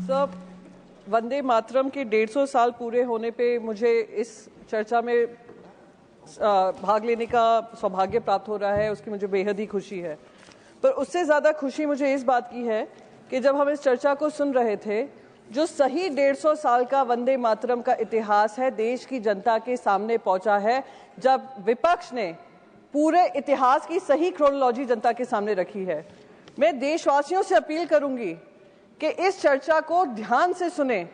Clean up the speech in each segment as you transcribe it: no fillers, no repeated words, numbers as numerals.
सब वंदे मातरम के 150 साल पूरे होने पे मुझे इस चर्चा में भाग लेने का सौभाग्य प्राप्त हो रहा है, उसकी मुझे बेहद ही खुशी है। पर उससे ज़्यादा खुशी मुझे इस बात की है कि जब हम इस चर्चा को सुन रहे थे, जो सही 150 साल का वंदे मातरम का इतिहास है देश की जनता के सामने पहुंचा है, जब विपक्ष ने पूरे इतिहास की सही क्रोनोलॉजी जनता के सामने रखी है। मैं देशवासियों से अपील करूंगी कि इस चर्चा को ध्यान से सुने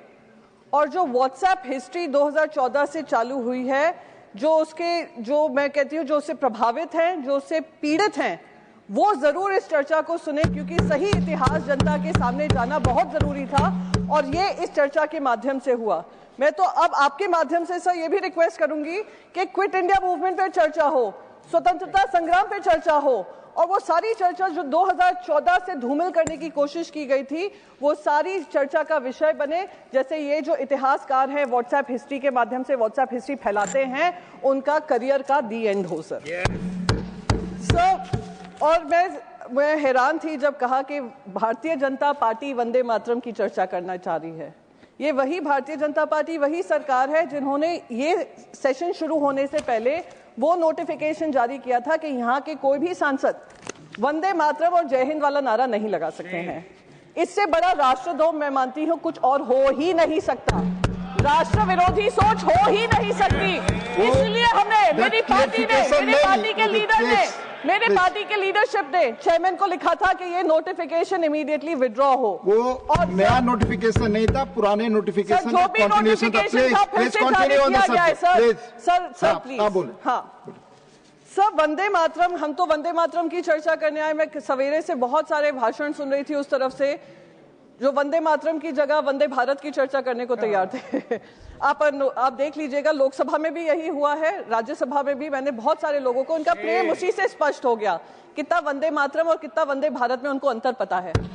और जो व्हाट्सएप हिस्ट्री 2014 से चालू हुई है, जो मैं कहती हूँ जो उससे प्रभावित हैं, जो उससे पीड़ित हैं, वो जरूर इस चर्चा को सुने, क्योंकि सही इतिहास जनता के सामने जाना बहुत जरूरी था और ये इस चर्चा के माध्यम से हुआ। मैं तो अब आपके माध्यम से सर ये भी रिक्वेस्ट करूंगी कि क्विट इंडिया मूवमेंट पे चर्चा हो, स्वतंत्रता संग्राम पे चर्चा हो, और वो सारी चर्चा जो 2014 से धूमिल करने की कोशिश की गई थी वो सारी चर्चा का विषय बने। जैसे ये जो इतिहासकार हैं व्हाट्सएप हिस्ट्री के माध्यम से व्हाट्सएप हिस्ट्री फैलाते हैं, उनका करियर का दी एंड हो सर। और मैं हैरान थी जब कहा कि भारतीय जनता पार्टी वंदे मातरम की चर्चा करना चाह रही है। ये वही भारतीय जनता पार्टी, वही सरकार है जिन्होंने ये सेशन शुरू होने से पहले वो नोटिफिकेशन जारी किया था कि यहाँ के कोई भी सांसद वंदे मातरम और जय हिंद वाला नारा नहीं लगा सकते हैं। इससे बड़ा राष्ट्रद्रोह मैं मानती हूँ कुछ और हो ही नहीं सकता। राष्ट्र विरोधी सोच हो ही नहीं सकती। इसलिए हमने, मेरी पार्टी के लीडरशिप ने चेयरमैन को लिखा था कि ये नोटिफिकेशन इमीडिएटली विड्रॉ हो। वो और नया नोटिफिकेशन नहीं था, पुराने नोटिफिकेशन जो भी नोटिफिकेशन था फिर से जारी किया गया है सर प्लीज। हाँ सर, वंदे मातरम, हम तो वंदे मातरम की चर्चा करने आए। मैं सवेरे से बहुत सारे भाषण सुन रही थी उस तरफ से जो वंदे मातरम की जगह वंदे भारत की चर्चा करने को तैयार थे। आप देख लीजिएगा, लोकसभा में भी यही हुआ है, राज्यसभा में भी। मैंने बहुत सारे लोगों को, उनका प्रेम उसी से स्पष्ट हो गया, कितना वंदे मातरम और कितना वंदे भारत में उनको अंतर पता है।